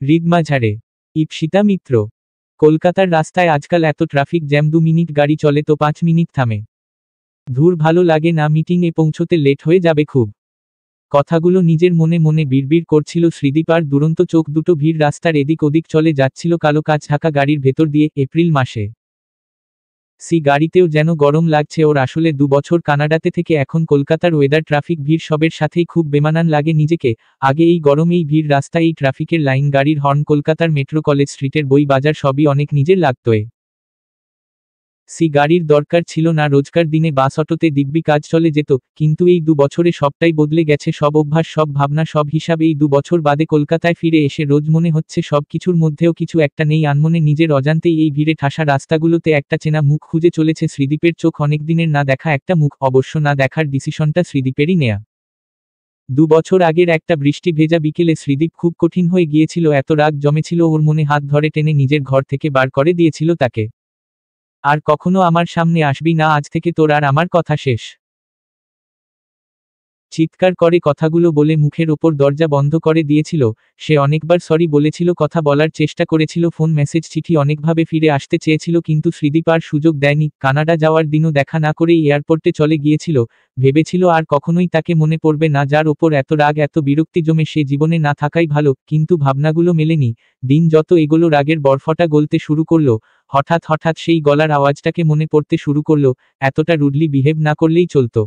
হৃদ মাঝারে। ঈপ্সিতা মিত্র। কলকাতার রাস্তায় আজকাল এত ট্রাফিক জ্যাম, 2 মিনিট গাড়ি চলে তো 5 মিনিট থামে। ধুর, ভালো লাগে না, মিটিংয়ে পৌঁছতে লেট হয়ে যাবে খুব। কথাগুলো নিজের মনে মনে বিড়বিড় করছিল শ্রীদীপ, আর দুরন্ত চোখ দুটো ভিড় রাস্তার এদিক ওদিক চলে যাচ্ছিল কালো কাচ ঢাকা গাড়ির ভেতর দিয়ে। এপ্রিল মাসে গাড়িতেও যেন গরম লাগছে ওর। আসলে 2 বছর কানাডাতে থেকে এখন কলকাতার ওয়েদার, ট্রাফিক, ভিড় সবের সাথেই খুব বেমানান লাগে নিজেকে। আগে এই গরম, এই ভিড় রাস্তা, এই ট্রাফিকের লাইন, গাড়ির হর্ন, কলকাতার মেট্রো, কলেজ স্ট্রিটের বই বাজার সবই অনেক নিজের লাগতোয়। গাড়ির দরকার ছিল না, রোজকার দিনে বাস অটোতে দিব্যি কাজ চলে যেত। কিন্তু এই 2 বছরে সবটাই বদলে গেছে, সব অভ্যাস, সব ভাবনা, সব হিসাব। এই 2 বছর বাদে কলকাতায় ফিরে এসে রোজ মনে হচ্ছে সব কিছুর মধ্যেও কিছু একটা নেই। আনমনে নিজের অজান্তেই এই ভিড়ে ঠাসা রাস্তাগুলোতে একটা চেনা মুখ খুঁজে চলেছে শ্রীদীপের চোখ। অনেকদিনের না দেখা একটা মুখ, অবশ্য না দেখার ডিসিশনটা শ্রীদীপেরই নেয়া। 2 বছর আগের একটা বৃষ্টি ভেজা বিকেলে শ্রীদীপ খুব কঠিন হয়ে গিয়েছিল, এত রাগ জমেছিল ওর মনে, হাত ধরে টেনে নিজের ঘর থেকে বার করে দিয়েছিল তাকে। আর কখনো আমার সামনে আসবি না, আজ থেকে তোর আর আমার কথা শেষ। চিৎকার করে কথাগুলো বলে মুখের ওপর দরজা বন্ধ করে দিয়েছিল। সে অনেকবার সরি বলেছিল, কথা বলার চেষ্টা করেছিল, ফোন, মেসেজ, চিঠি, অনেকভাবে ফিরে আসতে চেয়েছিল, কিন্তু শ্রীদীপ আর সুযোগ দেয়নি। কানাডা যাওয়ার দিনও দেখা না করেই এয়ারপোর্টে চলে গিয়েছিল। ভেবেছিল আর কখনোই তাকে মনে পড়বে না, যার ওপর এত রাগ, এত বিরক্তি জমে, সে জীবনে না থাকাই ভালো। কিন্তু ভাবনাগুলো মেলেনি। দিন যত এগোলো রাগের বরফটা গলতে শুরু করলো। হঠাৎ হঠাৎ সেই গলার আওয়াজটাকে মনে পড়তে শুরু করলো। এতটা রুডলি বিহেভ না করলেই চলতো।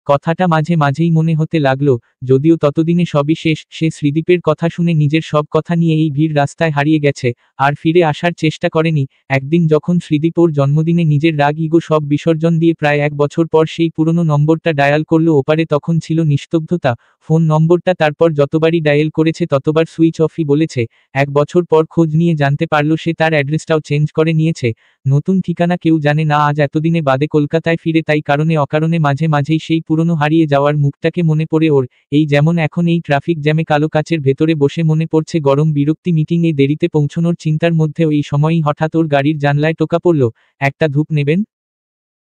কথাটা মাঝে মাঝেই মনে হতে লাগলো, যদিও ততদিনে সবই শেষ। সে শ্রীদীপের কথা শুনে নিজের সব কথা নিয়ে এই ভিড় রাস্তায় হারিয়ে গেছে, আর ফিরে আসার চেষ্টা করেনি। একদিন যখন শ্রীদীপ ওর জন্মদিনে নিজের রাগ, ইগো সব বিসর্জন দিয়ে প্রায় 1 বছর পর সেই পুরনো নম্বরটা ডায়াল করলো ওপারে, তখন ছিল নিস্তব্ধতা। ফোন নম্বরটা তারপর যতবারই ডায়াল করেছে ততবার সুইচ অফই বলেছে। 1 বছর পর খোঁজ নিয়ে জানতে পারলো সে তার অ্যাড্রেসটাও চেঞ্জ করে নিয়েছে। নতুন ঠিকানা কেউ জানে না আজ এতদিনে বাদে কলকাতায় ফিরে, তাই কারণে অকারণে মাঝে মাঝেই সেই পুরনো হারিয়ে যাওয়ার মুখটাকে মনে পড়ে ওর। এই যেমন এখন এই ট্রাফিক জ্যামে কালো কাচের ভেতরে বসে মনে পড়ছে গরম, বিরক্তি, মিটিংয়ে দেরিতে পৌঁছনোর চিন্তার মধ্যেও এই সময়ই হঠাৎ ওর গাড়ির জানলায় টোকা পড়ল। একটা ধূপ নেবেন?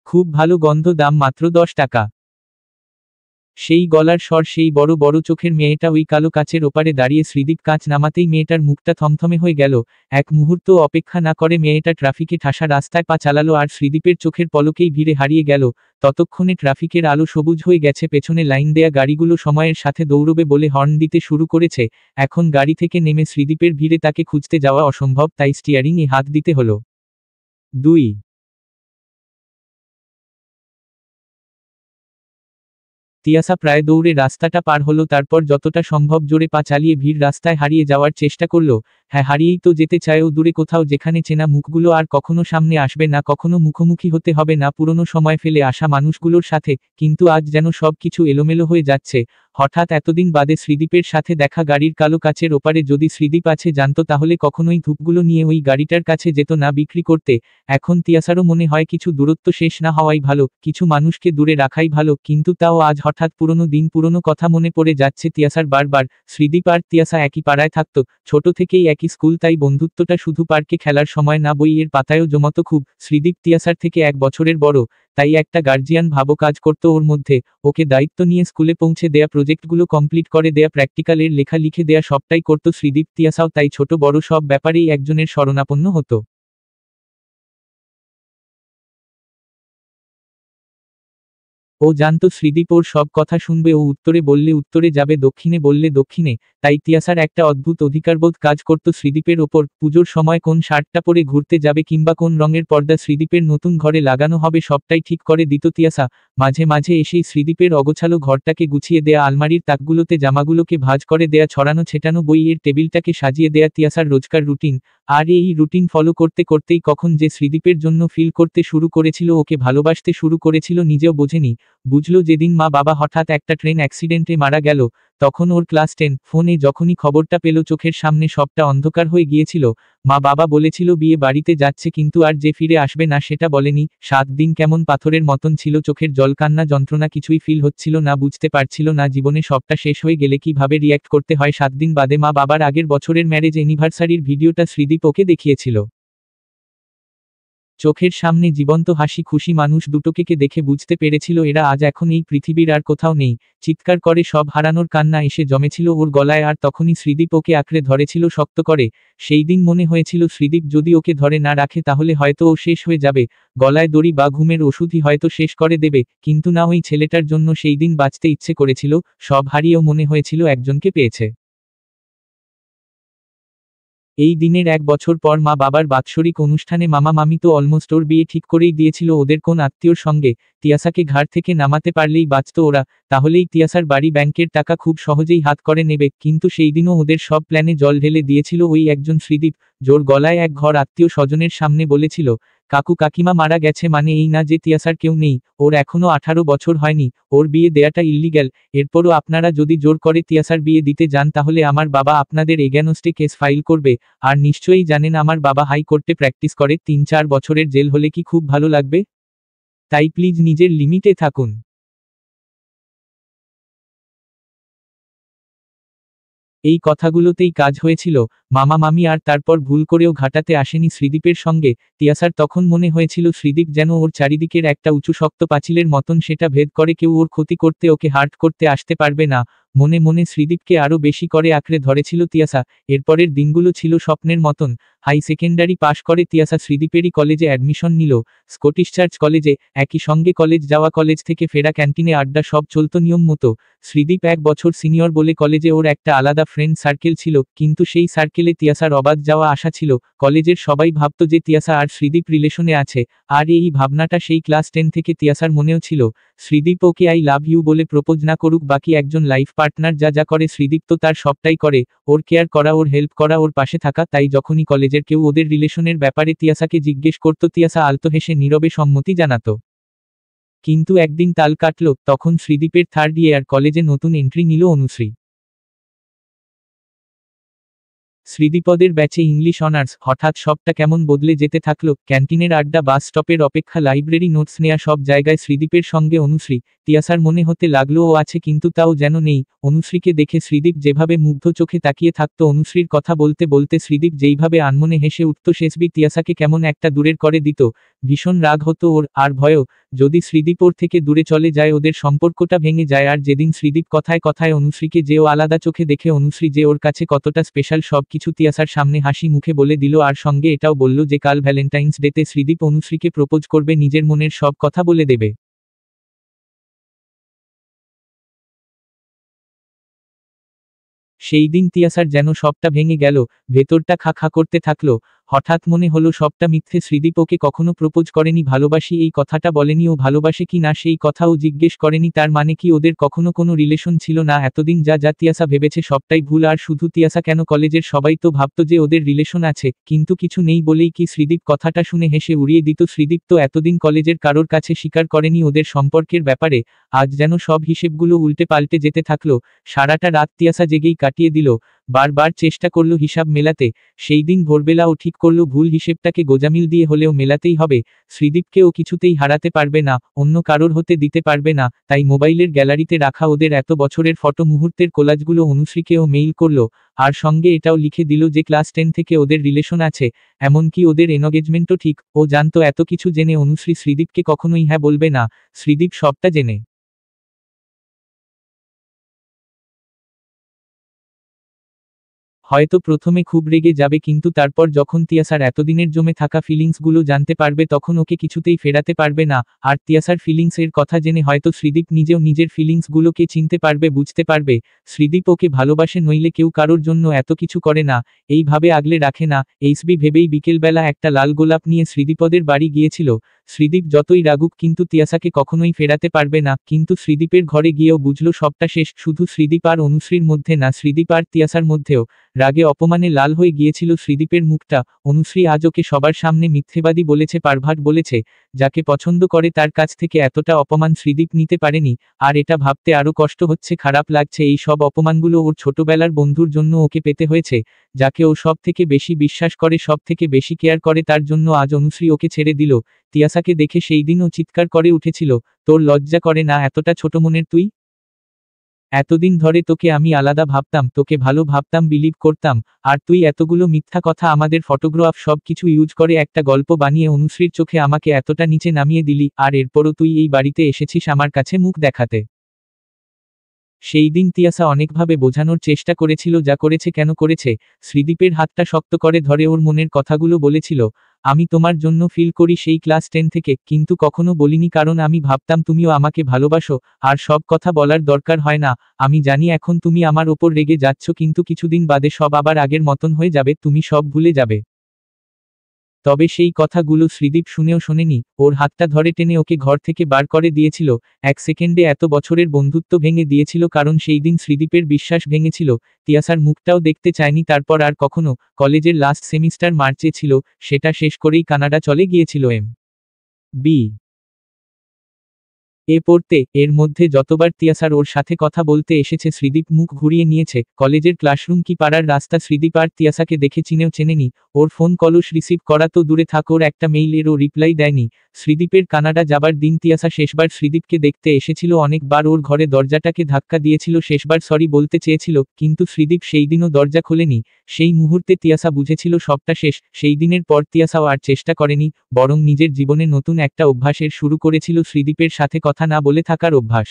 খুব ভালো গন্ধ, দাম মাত্র 10 টাকা। সেই গলার স্বর, সেই বড় বড় চোখের মেয়েটা ওই কালো কাচের ওপারে দাঁড়িয়ে। শ্রীদীপ কাঁচ নামাতেই মেয়েটার মুখটা থমথমে হয়ে গেল। এক মুহূর্ত অপেক্ষা না করে মেয়েটা ট্রাফিকে ঠাসা রাস্তায় পা চালালো, আর শ্রীদীপের চোখের পলকেই ভিড়ে হারিয়ে গেল। ততক্ষণে ট্রাফিকের আলো সবুজ হয়ে গেছে, পেছনে লাইন দেয়া গাড়িগুলো সময়ের সাথে দৌড়বে বলে হর্ন দিতে শুরু করেছে। এখন গাড়ি থেকে নেমে শ্রীদীপের ভিড়ে তাকে খুঁজতে যাওয়া অসম্ভব, তাই স্টিয়ারিংয়ে হাত দিতে হলো। 2 তিয়াসা প্রায় দৌড়ে রাস্তাটা পার হলো, তারপর যতটা সম্ভব জোরে পা চালিয়ে ভিড় রাস্তায় হারিয়ে যাওয়ার চেষ্টা করলো। হ্যাঁ, হারিয়েই তো যেতে চায়ও, দূরে কোথাও, যেখানে চেনা মুখগুলো আর কখনো সামনে আসবে না, কখনো মুখোমুখি হতে হবে না পুরনো সময় ফেলে আসা মানুষগুলোর সাথে। কিন্তু আজ যেন সব কিছু এলোমেলো হয়ে যাচ্ছে। হঠাৎ এতদিন বাদে শ্রীদীপের সাথে দেখা, গাড়ির কালো কাচের ওপারে যদি শ্রীদীপ আছে জানতো, তাহলে কখনোই ধূপগুলো নিয়ে ওই গাড়িটার কাছে যেত না বিক্রি করতে। এখন তিয়াসারও মনে হয় কিছু দূরত্ব শেষ না হওয়াই ভালো, কিছু মানুষকে দূরে রাখাই ভালো। কিন্তু তাও আজ হঠাৎ পুরনো দিন, পুরনো কথা মনে পড়ে যাচ্ছে তিয়াসার বারবার। শ্রীদীপ আর তিয়াসা একই পাড়ায় থাকতো, ছোট থেকেই একই স্কুল, তাই বন্ধুত্বটা শুধু পার্কে খেলার সময় না, বইয়ের পাতায়ও জমতো খুব। শ্রীদীপ তিয়াসার থেকে 1 বছরের বড়, তাই একটা গার্জিয়ান ভাবও কাজ করত ওর মধ্যে। ওকে দায়িত্ব নিয়ে স্কুলে পৌঁছে দেয়া, প্রজেক্টগুলো কমপ্লিট করে দেয়া, প্র্যাকটিক্যালের লেখা লিখে দেয়া, সবটাই করত শ্রীদীপ। তিয়াসাও তাই ছোট বড় সব ব্যাপারেই একজনের শরণাপন্ন হতো। ও জানতো শ্রীদীপ ওর সব কথা শুনবে, ও উত্তরে বললে উত্তরে যাবে, দক্ষিণে বললে দক্ষিণে। তাই তিয়াসার একটা অদ্ভুত অধিকারবোধ কাজ করত শ্রীদীপের ওপর। পুজোর সময় কোন শার্টটা পরে ঘুরতে যাবে কিংবা কোন রঙের পর্দা শ্রীদীপের নতুন ঘরে লাগানো হবে, সবটাই ঠিক করে দিত তিয়াসা। মাঝে মাঝে এসেই শ্রীদীপের অগোছালো ঘরটাকে গুছিয়ে দেয়া, আলমারির তাকগুলোতে জামাগুলোকে ভাঁজ করে দেয়া, ছড়ানো ছেটানো বইয়ের টেবিলটাকে সাজিয়ে দেয়া তিয়াসার রোজকার রুটিন। আর এই রুটিন ফলো করতে করতেই কখন যে শ্রীদীপের জন্য ফিল করতে শুরু করেছিল, ওকে ভালোবাসতে শুরু করেছিল, নিজেও বোঝেনি। বুঝলো যেদিন মা বাবা হঠাৎ একটা ট্রেন অ্যাক্সিডেন্টে মারা গেল, তখন ওর ক্লাস 10। ফোনে যখনই খবরটা পেল চোখের সামনে সবটা অন্ধকার হয়ে গিয়েছিল। মা বাবা বলেছিল বিয়ে বাড়িতে যাচ্ছে, কিন্তু আর যে ফিরে আসবে না সেটা বলেনি। 7 দিন কেমন পাথরের মতন ছিল, চোখের জল, কান্না, যন্ত্রণা, কিছুই ফিল হচ্ছিল না, বুঝতে পারছিল না জীবনে সবটা শেষ হয়ে গেলে কিভাবে রিয়্যাক্ট করতে হয়। 7 দিন বাদে মা বাবার আগের বছরের ম্যারেজ অ্যানিভার্সারির ভিডিওটা শ্রীদীপ ওকে দেখিয়েছিল। চোখের সামনে জীবন্ত হাসি খুশি মানুষ দুটোকে দেখে বুঝতে পেরেছিল এরা আজ এখন এই পৃথিবীর আর কোথাও নেই। চিৎকার করে সব হারানোর কান্না এসে জমেছিল ওর গলায়, আর তখনই শ্রীদীপ ওকে আঁকড়ে ধরেছিল শক্ত করে। সেই দিন মনে হয়েছিল শ্রীদীপ যদি ওকে ধরে না রাখে তাহলে হয়তো ও শেষ হয়ে যাবে, গলায় দড়ি বা ঘুমের ওষুধই হয়তো শেষ করে দেবে, কিন্তু না, ওই ছেলেটার জন্য সেই দিন বাঁচতে ইচ্ছে করেছিল, সব হারিয়েও মনে হয়েছিল একজনকে পেয়েছে। এই দিনের 1 বছর পর মা বাবার বাৎসরিক অনুষ্ঠানে মামা মামি তো অলমোস্ট ওর বিয়ে ঠিক করেই দিয়েছিল ওদের কোন আত্মীয়র সঙ্গে। তিয়াসাকে ঘাট থেকে নামাতে পারলেই বাঁচত ওরা, তাহলেই তিয়াসার বাড়ি ব্যাংকের টাকা খুব সহজেই হাত করে নেবে, কিন্তু সেই দিনও ওদের সব প্ল্যানে জল ঢেলে দিয়েছিল ওই একজন শ্রীদীপ। জোর গলায় এক ঘর আত্মীয় স্বজনের সামনে বলেছিল, কাকু কাকিমা মারা গেছে মানে এই না যে তিয়াসার কেউ নেই, ওর এখনো 18 বছর হয়নি, ওর বিয়ে দেয়াটা ইল্লিগ্যাল। এরপরও আপনারা যদি জোর করে তিয়াসার বিয়ে দিতে যান তাহলে আমার বাবা আপনাদের এগেনস্টে কেস ফাইল করবে। আর নিশ্চয়ই জানেন আমার বাবা হাই কোর্টে প্র্যাকটিস করে, 3-4 বছরের জেল হলে কি খুব ভালো লাগবে? তাই প্লিজ নিজের লিমিটে থাকুন। এই কথাগুলোতেই কাজ হয়েছিল মামা মামি, আর তারপর ভুল করেও ঘাটাতে আসেনি শ্রীদীপের সঙ্গে। তিয়াসার তখন মনে হয়েছিল শ্রীদীপ যেন ওর চারিদিকের একটা উঁচু শক্ত পাঁচিলের মতন, সেটা ভেদ করে কেউ ওর ক্ষতি করতে ওকে হার্ট করতে আসতে পারবে না। মনে মনে শ্রীদীপকে আরও বেশি করে আঁকড়ে ধরেছিল তিয়াসা। এরপরের দিনগুলো ছিল স্বপ্নের মতন। হাই সেকেন্ডারি পাশ করে তিয়াসা শ্রীদীপেরই কলেজে অ্যাডমিশন নিল, স্কটিশ চার্চ কলেজে। একই সঙ্গে কলেজ যাওয়া, কলেজ থেকে ফেরা, ক্যান্টিনে আড্ডা, সব চলত নিয়ম মতো। শ্রীদীপ 1 বছর সিনিয়র বলে কলেজে ওর একটা আলাদা ফ্রেন্ড সার্কেল ছিল, কিন্তু সেই সার্কেলে তিয়াসার অবাধ যাওয়া আসা ছিল। কলেজের সবাই ভাবত যে তিয়াসা আর শ্রীদীপ রিলেশনে আছে, আর এই ভাবনাটা সেই ক্লাস 10 থেকে তিয়াসার মনেও ছিল। শ্রীদীপ ওকে আই লাভ ইউ বলে প্রপোজ না করুক, বাকি একজন লাইফ পার্টনার যা যা করে শ্রীদীপ তো তার সবটাই করে, ওর কেয়ার করা, ওর হেল্প করা, ওর পাশে থাকা। তাই যখনই কলেজের কেউ ওদের রিলেশনের ব্যাপারে তিয়াসাকে জিজ্ঞেস করত তিয়াসা আলতো হেসে নীরবে সম্মতি জানাতো। কিন্তু একদিন তাল কাটল, তখন শ্রীদীপের 3rd ইয়ার কলেজে নতুন এন্ট্রি নিল অনুশ্রী। শ্রীদীপদের ব্যাচে ইংলিশ অনার্স। হঠাৎ সবটা কেমন বদলে যেতে থাকলো, ক্যান্টিনের আড্ডা, বাস স্টপের অপেক্ষা, লাইব্রেরি, নোটস নেয়া, সব জায়গায় শ্রীদীপের সঙ্গে অনুশ্রী। তিয়াসার মনে হতে লাগলো ও আছে কিন্তু তাও যেন নেই। অনুশ্রীকে দেখে শ্রীদীপ যেভাবে মুগ্ধ চোখে তাকিয়ে থাকতো, অনুশ্রীর কথা বলতে বলতে শ্রীদীপ যেইভাবে আনমনে হেসে উঠত, শেষবি তিয়াসাকে কেমন একটা দূরের করে দিত। ভীষণ রাগ হতো ওর, আর ভয়ও, যদি শ্রীদীপ ওর থেকে দূরে চলে যায়, ওদের সম্পর্কটা ভেঙে যায়। আর যেদিন শ্রীদীপ কথায় কথায় অনুশ্রীকে যে ও আলাদা চোখে দেখে, অনুশ্রী যে ওর কাছে কতটা স্পেশাল, সবকিছু তিয়াসার সামনে হাসি মুখে বলে দিল। আর সঙ্গে এটাও বলল যে কাল ভ্যালেন্টাইন্স ডেতে শ্রীদীপ অনুশ্রীকে প্রপোজ করবে, নিজের মনের সব কথা বলে দেবে। সেই দিন তিয়াসার যেন সবটা ভেঙে গেল, ভেতরটা খা খা করতে থাকলো। হঠাৎ মনে হলো সবটা মিথ্যে, শ্রীদীপ ওকে কখনো প্রপোজ করেনি, ভালোবাসি এই কথাটা বলেনি, ও ভালোবাসে কি না সেই কথাও জিজ্ঞেস করেনি। তার মানে কি ওদের কখনো কোনো রিলেশন ছিল না? এতদিন যা যা তিয়াসা ভেবেছে সবটাই ভুল। আর শুধু তিয়াসা কেন, কলেজের সবাই তো ভাবতো যে ওদের রিলেশন আছে, কিন্তু কিছু নেই বলেই কি শ্রীদীপ কথাটা শুনে হেসে উড়িয়ে দিত। শ্রীদীপ তো এতদিন কলেজের কারোর কাছে স্বীকার করেনি ওদের সম্পর্কের ব্যাপারে, আজ যেন সব হিসেবগুলো উল্টে পাল্টে যেতে থাকলো। সারাটা রাত তিয়াসা জেগেই কাটিয়ে দিল, বারবার চেষ্টা করলো হিসাব মেলাতে। সেই দিন ভোরবেলা ও ঠিক করলো ভুল হিসেবটাকে গোজামিল দিয়ে হলেও মেলাতেই হবে। শ্রীদীপকে ও কিছুতেই হারাতে পারবে না, অন্য কারোর হতে দিতে পারবে না। তাই মোবাইলের গ্যালারিতে রাখা ওদের এত বছরের ফটো, মুহূর্তের কোলাজগুলো অনুশ্রীকেও মেইল করলো, আর সঙ্গে এটাও লিখে দিল যে ক্লাস 10 থেকে ওদের রিলেশন আছে, এমনকি ওদের এনগেজমেন্টও ঠিক। ও জানতো এত কিছু জেনে অনুশ্রী শ্রীদীপকে কখনোই হ্যাঁ বলবে না। শ্রীদীপ সবটা জেনে হয়তো প্রথমে খুব রেগে যাবে, কিন্তু তারপর যখন তিয়াসার এতদিনের জমে থাকা ফিলিংসগুলো জানতে পারবে, তখন ওকে কিছুতেই ফেরাতে পারবে না। আর তিয়াসার ফিলিংস এর কথা জেনে হয়তো শ্রীদীপ নিজেও নিজের ফিলিংসগুলোকে চিনতে পারবে, বুঝতে পারবে। শ্রীদীপ ওকে ভালোবাসে, নইলে কেউ কারোর জন্য এত কিছু করে না, এইভাবে আগলে রাখে না। এইসবি ভেবেই বিকেলবেলা একটা লাল গোলাপ নিয়ে শ্রীদীপদের বাড়ি গিয়েছিল। শ্রীদীপ যতই রাগুক, কিন্তু তিয়াসাকে কখনোই ফেরাতে পারবে না। কিন্তু শ্রীদীপের ঘরে গিয়েও বুঝলো সবটা শেষ, শুধু শ্রীদীপ আর অনুশ্রীর মধ্যে না, শ্রীদীপ আর তিয়াসার মধ্যেও। রাগে অপমানে লাল হয়ে গিয়েছিল শ্রীদীপের মুখটা। অনুশ্রী আজ ওকে সবার সামনে মিথ্যেবাদী বলেছে, পারভার্ট বলেছে। যাকে পছন্দ করে তার কাছ থেকে এতটা অপমান শ্রীদীপ নিতে পারেনি। আর এটা ভাবতে আরো কষ্ট হচ্ছে, খারাপ লাগছে, এই সব অপমানগুলো ওর ছোটবেলার বন্ধুর জন্য ওকে পেতে হয়েছে। যাকে ও সব থেকে বেশি বিশ্বাস করে, সব থেকে বেশি কেয়ার করে, তার জন্য আজ অনুশ্রী ওকে ছেড়ে দিল। তিয়াসাকে দেখে সেই দিন ও চিৎকার করে উঠেছিল, তোর লজ্জা করে না এতটা ছোট মনের তুই? এতদিন ধরে তোকে আমি আলাদা ভাবতাম, তোকে ভালো ভাবতাম, বিলিভ করতাম, আর তুই এতগুলো মিথ্যা কথা, আমাদের ফটোগ্রাফ সব কিছু ইউজ করে একটা গল্প বানিয়ে অনুশ্রীর চোখে আমাকে এতটা নিচে নামিয়ে দিলি, আর এরপরও তুই এই বাড়িতে এসেছিস আমার কাছে মুখ দেখাতে। সেই দিন তিয়াসা অনেকভাবে বোঝানোর চেষ্টা করেছিল যা করেছে কেন করেছে। শ্রীদীপের হাতটা শক্ত করে ধরে ওর মনের কথাগুলো বলেছিল, আমি তোমার জন্য ফিল করি সেই ক্লাস 10 থেকে, কিন্তু কখনো বলিনি কারণ আমি ভাবতাম তুমিও আমাকে ভালোবাসো, আর সব কথা বলার দরকার হয় না। আমি জানি এখন তুমি আমার ওপর রেগে যাচ্ছ, কিন্তু কিছুদিন বাদে সব আবার আগের মতন হয়ে যাবে, তুমি সব ভুলে যাবে। তবে সেই কথাগুলো শ্রীদীপ শুনেও শোনেনি, ওর হাতটা ধরে টেনে ওকে ঘর থেকে বার করে দিয়েছিল। এক সেকেন্ডে এত বছরের বন্ধুত্ব ভেঙে দিয়েছিল, কারণ সেই দিন শ্রীদীপের বিশ্বাস ভেঙেছিল। তিয়াসার মুখটাও দেখতে চায়নি তারপর আর কখনো। কলেজের লাস্ট সেমিস্টার মার্চে ছিল, সেটা শেষ করেই কানাডা চলে গিয়েছিল বি এ পড়তে। এর মধ্যে যতবার তিয়াসার ওর সাথে কথা বলতে এসেছে শ্রীদীপ মুখ ঘুরিয়ে নিয়েছে। কলেজের ক্লাসরুম কি পাড়ার রাস্তা, শ্রীদীপ আর তিয়াসাকে দেখে চিনেও চেনেনি। ওর ফোন কলস রিসিভ করা তো দূরে থাক, ওর একটা মেইলেরও রিপ্লাই দেয়নি। শ্রীদীপের কানাডা যাবার দিন তিয়াসা শেষবার শ্রীদীপকে দেখতে এসেছিল, অনেকবার ওর ঘরে দরজাটাকে ধাক্কা দিয়েছিল, শেষবার সরি বলতে চেয়েছিল, কিন্তু শ্রীদীপ সেই দিনও দরজা খোলেনি। সেই মুহূর্তে তিয়াসা বুঝেছিল সবটা শেষ। সেই দিনের পর তিয়াসাও আর চেষ্টা করেনি, বরং নিজের জীবনে নতুন একটা অভ্যাসের শুরু করেছিল, শ্রীদীপের সাথে কথা না বলে থাকার অভ্যাস।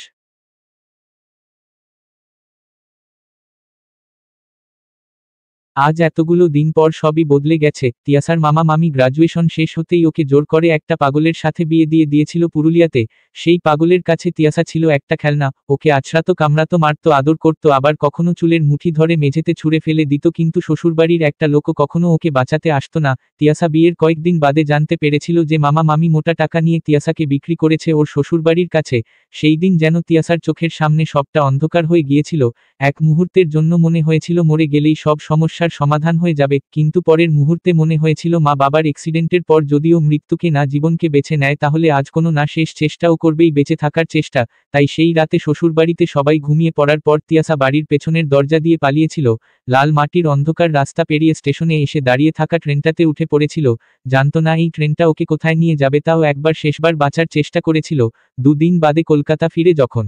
আজ এতগুলো দিন পর সবই বদলে গেছে। তিয়াসার মামা মামি গ্রাজুয়েশন শেষ হতেই ওকে জোর করে একটা পাগলের সাথে বিয়ে দিয়ে দিয়েছিল পুরুলিয়াতে। সেই পাগলের কাছে তিয়াসা ছিল একটা খেলনা, ওকে আছড়াতো, কামড়াতো, মারতো, আদর করতো, আবার কখনো চুলের মুঠি ধরে মেঝেতে ছুঁড়ে ফেলে দিত, কিন্তু শ্বশুরবাড়ির একটা লোকও কখনো ওকে বাঁচাতে আসতো না। তিয়াসা বিয়ের কয়েকদিন বাদে জানতে পেরেছিল যে মামা মামি মোটা টাকা নিয়ে তিয়াসাকে বিক্রি করেছে ওর শ্বশুরবাড়ির কাছে। সেই দিন যেন তিয়াসার চোখের সামনে সবটা অন্ধকার হয়ে গিয়েছিল। এক মুহূর্তের জন্য মনে হয়েছিল মরে গেলেই সব সমস্যার সমাধান হয়ে যাবে, কিন্তু পরের মুহূর্তে মনে হয়েছিল মা বাবার অ্যাক্সিডেন্টের পর যদিও মৃত্যুকে না জীবনকে বেছে নেয়, তাহলে আজ কোনো না শেষ চেষ্টাও করবেই বেঁচে থাকার চেষ্টা। তাই সেই রাতে শ্বশুরবাড়িতে সবাই ঘুমিয়ে পড়ার পর তিয়াসা বাড়ির পেছনের দরজা দিয়ে পালিয়েছিল। লাল মাটির অন্ধকার রাস্তা পেরিয়ে স্টেশনে এসে দাঁড়িয়ে থাকা ট্রেনটাতে উঠে পড়েছিল। জানতো না এই ট্রেনটা ওকে কোথায় নিয়ে যাবে, তাও একবার শেষবার বাঁচার চেষ্টা করেছিল। দুদিন বাদে কলকাতা ফিরে যখন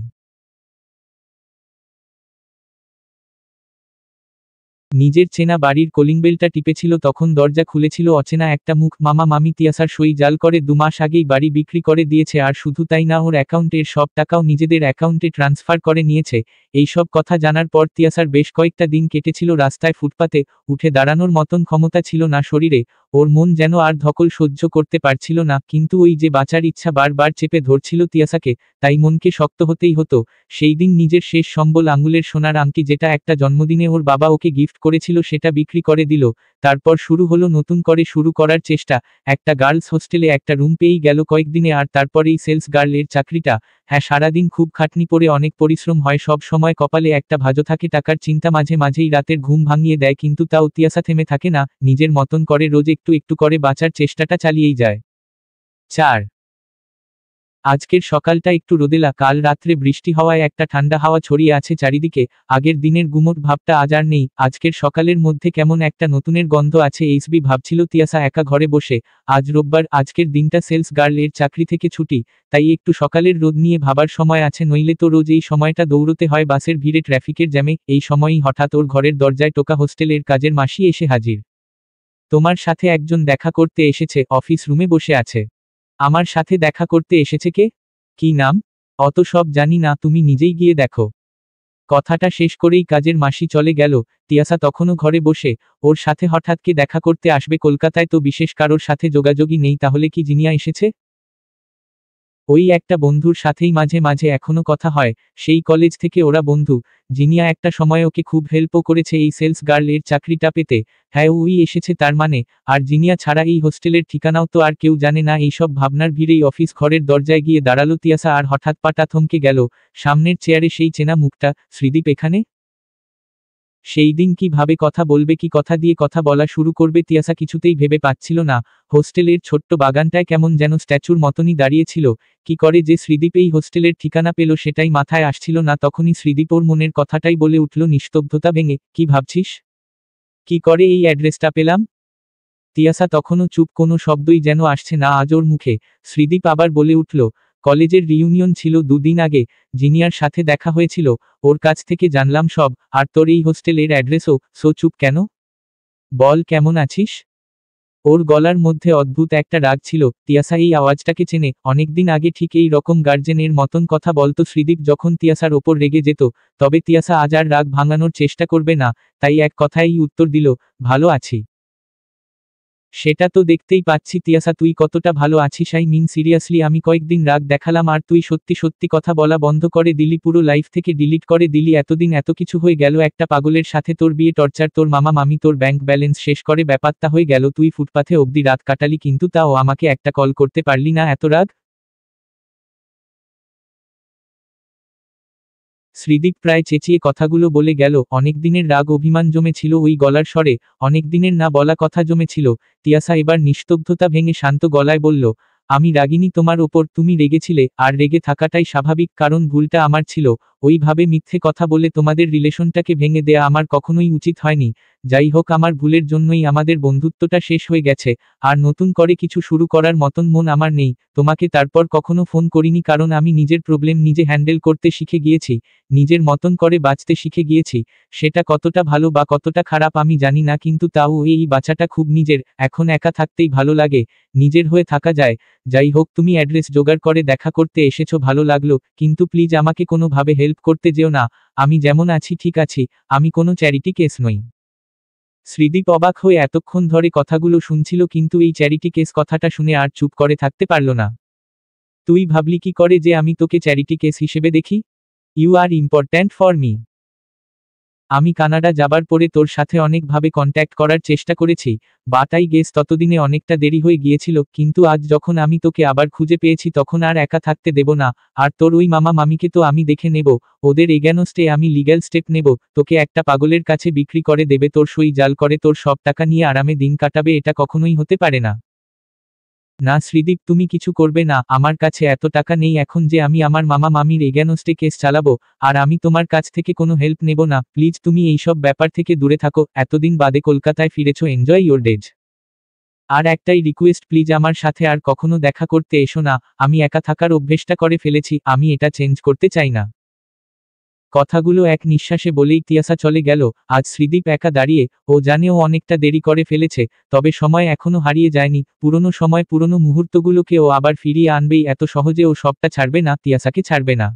নিজের চেনা বাড়ির কলিংবেলটা টিপেছিল, তখন দরজা খুলেছিল অচেনা একটা মুখ, মামা মামি। তিয়াসার সই জাল করে 2 মাস আগেই বাড়ি বিক্রি করে দিয়েছে, আর শুধু তাই না, ওর অ্যাকাউন্টের সব টাকাও নিজেদের অ্যাকাউন্টে ট্রান্সফার করে নিয়েছে। এই সব কথা জানার পর তিয়াসার বেশ কয়েকটা দিন কেটেছিল রাস্তায়, ফুটপাতে। উঠে দাঁড়ানোর মতন ক্ষমতা ছিল না শরীরে। ওর মন যেন আর ধকল সহ্য করতে পারছিল না, কিন্তু ওই যে বাঁচার ইচ্ছা বারবার চেপে ধরছিল তিয়াসাকে, তাই মনকে শক্ত হতেই হতো। সেই দিন নিজের শেষ সম্বল, আঙুলের সোনার আংটি, যেটা একটা জন্মদিনে ওর বাবা ওকে গিফট করেছিল, সেটা বিক্রি করে দিল। তারপর শুরু হলো নতুন করে শুরু করার চেষ্টা। একটা গার্লস হোস্টেলে একটা রুম পেয়েই গেল কয়েকদিনে, আর তারপরেই সেলস গার্ল এর চাকরিটা। হ্যাঁ, সারাদিন খুব খাটনি পড়ে অনেক পরিশ্রম হয়, সব সময় কপালে একটা ভাঁজও থাকে, টাকার চিন্তা মাঝে মাঝেই রাতের ঘুম ভাঙিয়ে দেয়, কিন্তু তাও তিয়াসা থেমে থাকে না, নিজের মতন করে রোজ একটু একটু করে বাঁচার চেষ্টাটা চালিয়েই যায়। 4 আজকের সকালটা একটু রোদেলা, কাল রাত্রে বৃষ্টি হওয়ায় একটা ঠান্ডা হাওয়া ছড়িয়ে আছে চারিদিকে। আগের দিনের গুমোট ভাবটা আজ আর নেই, আজকের সকালের মধ্যে কেমন একটা নতুনের গন্ধ আছে। এইসবি ভাবছিল তিয়াসা একা ঘরে বসে। আজ রোববার, আজকের দিনটা সেলস গার্ল এর চাকরি থেকে ছুটি, তাই একটু সকালের রোদ নিয়ে ভাবার সময় আছে, নইলে তো রোজ এই সময়টা দৌড়তে হয় বাসের ভিড়ে, ট্রাফিকের জ্যামে। এই সময়ই হঠাৎ ওর ঘরের দরজায় টোকা হোস্টেলের কাজের মাসি এসে হাজির। তোমার সাথে একজন দেখা করতে এসেছে, অফিস রুমে বসে আছে। আমার সাথে দেখা করতে এসেছে কে? কি নাম? অত সব জানি না, তুমি নিজেই গিয়ে দেখো। কথাটা শেষ করেই কাজের মাসি চলে গেল। তিয়াসা তখনও ঘরে বসে। ওর সাথে হঠাৎ কে দেখা করতে আসবে? কলকাতায় তো বিশেষ কারোর সাথে যোগাযোগই নেই, তাহলে কি জিনিয়া এসেছে? ওই একটা বন্ধুর সাথেই মাঝে মাঝে এখনো কথা হয়, সেই কলেজ থেকে ওরা বন্ধু। জিনিয়া একটা সময় ওকে খুব হেল্পও করেছে এই সেলস গার্ল এর চাকরিটা পেতে। হ্যাঁ, ওই এসেছে তার মানে। আর জিনিয়া ছাড়া এই হোস্টেলের ঠিকানাও তো আর কেউ জানে না। এইসব ভাবনার ভিড়েই অফিস ঘরের দরজায় গিয়ে দাঁড়ালো তিয়াসা, আর হঠাৎ পাটা থমকে গেল। সামনের চেয়ারে সেই চেনা মুখটা। শ্রীদীপ এখানে? সেই দিন কিভাবে কথা বলবে, কি কথা দিয়ে কথা বলা শুরু করবে, তিয়াসা কিছুতেই ভেবে পাচ্ছিল না। হোস্টেলের ছোট্ট বাগানটায় কেমন যেন স্ট্যাচুর মতনই দাঁড়িয়েছিল। কি করে যে শ্রীদীপ এই হোস্টেলের ঠিকানা পেল সেটাই মাথায় আসছিল না। তখনই শ্রীদীপ ওর মনের কথাটাই বলে উঠল নিস্তব্ধতা ভেঙে, কি ভাবছিস? কি করে এই অ্যাড্রেসটা পেলাম? তিয়াসা তখনও চুপ, কোনো শব্দই যেন আসছে না আজ ওর মুখে। শ্রীদীপ আবার বলে উঠল, কলেজের রিইউনিয়ন ছিল 2 দিন আগে, জিনিয়ার সাথে দেখা হয়েছিল, ওর কাছ থেকে জানলাম সব, আর তোর এই হোস্টেলের অ্যাড্রেসও। সো চুপ কেন? বল কেমন আছিস? ওর গলার মধ্যে অদ্ভুত একটা রাগ ছিল। তিয়াসা এই আওয়াজটাকে চেনে, অনেকদিন আগে ঠিক এই রকম গার্জেনের মতন কথা বলতো শ্রীদীপ যখন তিয়াসার ওপর রেগে যেত। তবে তিয়াসা আজ আর রাগ ভাঙানোর চেষ্টা করবে না, তাই এক কথায়ই উত্তর দিল, ভালো আছি। সেটা তো দেখতেই পাচ্ছি তিয়াসা, তুই কতটা ভালো আছিস। আই মিন সিরিয়াসলি, আমি কয়েকদিন রাগ দেখালাম আর তুই সত্যি সত্যি কথা বলা বন্ধ করে দিলি, পুরো লাইফ থেকে ডিলিট করে দিলি। এতদিন এত কিছু হয়ে গেল, একটা পাগলের সাথে তোর বিয়ে, টর্চার, তোর মামা মামি, তোর ব্যাংক ব্যালেন্স শেষ করে ব্যাপারটা হয়ে গেল, তুই ফুটপাথে অবধি রাত কাটালি, কিন্তু তাও আমাকে একটা কল করতে পারলি না, এত রাগ? শ্রীদীপ প্রায় চেঁচিয়ে কথাগুলো বলে গেল, অনেকদিনের রাগ অভিমান জমেছিল ওই গলার স্বরে, অনেকদিনের না বলা কথা জমেছিল। তিয়াসা এবার নিস্তব্ধতা ভেঙে শান্ত গলায় বলল, আমি রাগিনী তোমার ওপর, তুমি রেগেছিলে, আর রেগে থাকাটাই স্বাভাবিক, কারণ ভুলটা আমার ছিল। ওইভাবে মিথ্যে কথা বলে তোমাদের রিলেশনটাকে ভেঙে দেয়া আমার কখনোই উচিত হয়নি। যাই হোক, আমার ভুলের জন্যই আমাদের বন্ধুত্বটা শেষ হয়ে গেছে, আর নতুন করে কিছু শুরু করার মতন মন আমার নেই। তোমাকে তারপর কখনো ফোন করিনি, কারণ আমি নিজের প্রবলেম নিজে হ্যান্ডেল করতে শিখে গিয়েছি, নিজের মতন করে বাঁচতে শিখে গিয়েছি। সেটা কতটা ভালো বা কতটা খারাপ আমি জানি না, কিন্তু তাও এই বাঁচাটা খুব নিজের, এখন একা থাকতেই ভালো লাগে, নিজের হয়ে থাকা যায়। যাই হোক, তুমি অ্যাড্রেস জোগাড় করে দেখা করতে এসেছো, ভালো লাগলো, কিন্তু প্লিজ আমাকে কোনোভাবে হেল্প করতে যেও না। আমি যেমন আছি ঠিক আছি, আমি কোনো চ্যারিটি কেস নই। শ্রীদীপ অবাক হয়ে এতক্ষণ ধরে কথাগুলো শুনছিল, কিন্তু এই চ্যারিটি কেস কথাটা শুনে আর চুপ করে থাকতে পারল না। তুই ভাবলি কি করে যে আমি তোকে চ্যারিটি কেস হিসেবে দেখি? You are important for me. আমি কানাডা যাবার পরে তোর সাথে অনেকভাবে কন্ট্যাক্ট করার চেষ্টা করেছি, বাট আই গেস ততদিনে অনেকটা দেরি হয়ে গিয়েছিল, কিন্তু আজ যখন আমি তোকে আবার খুঁজে পেয়েছি তখন আর একা থাকতে দেব না। আর তোর ওই মামা মামিকে তো আমি দেখে নেব, ওদের এগেনস্টে আমি লিগ্যাল স্টেপ নেব, তোকে একটা পাগলের কাছে বিক্রি করে দেবে, তোর সই জাল করে তোর সব টাকা নিয়ে আরামে দিন কাটাবে, এটা কখনোই হতে পারে না। না শ্রীদীপ, তুমি কিছু করবে না, আমার কাছে এত টাকা নেই এখন যে আমি আমার মামা মামির এগেনস্টে কেস চালাবো, আর আমি তোমার কাছ থেকে কোনো হেল্প নেব না, প্লিজ তুমি এইসব ব্যাপার থেকে দূরে থাকো, এতদিন বাদে কলকাতায় ফিরেছো, এনজয় ইয়োর ডেজ। আর একটাই রিকোয়েস্ট, প্লিজ আমার সাথে আর কখনো দেখা করতে এসো না, আমি একা থাকার অভ্যেসটা করে ফেলেছি, আমি এটা চেঞ্জ করতে চাই না। কথাগুলো এক নিঃশ্বাসে বলেই তিয়াসা চলে গেল। আজ শ্রীদীপ একা দাঁড়িয়ে, ও জানে ও অনেকটা দেরি করে ফেলেছে, তবে সময় এখনো হারিয়ে যায়নি, পুরনো সময়, পুরনো মুহূর্তগুলোকে ও আবার ফিরিয়ে আনবেই, এত সহজে ও সবটা ছাড়বে না, তিয়াসাকে ছাড়বে না।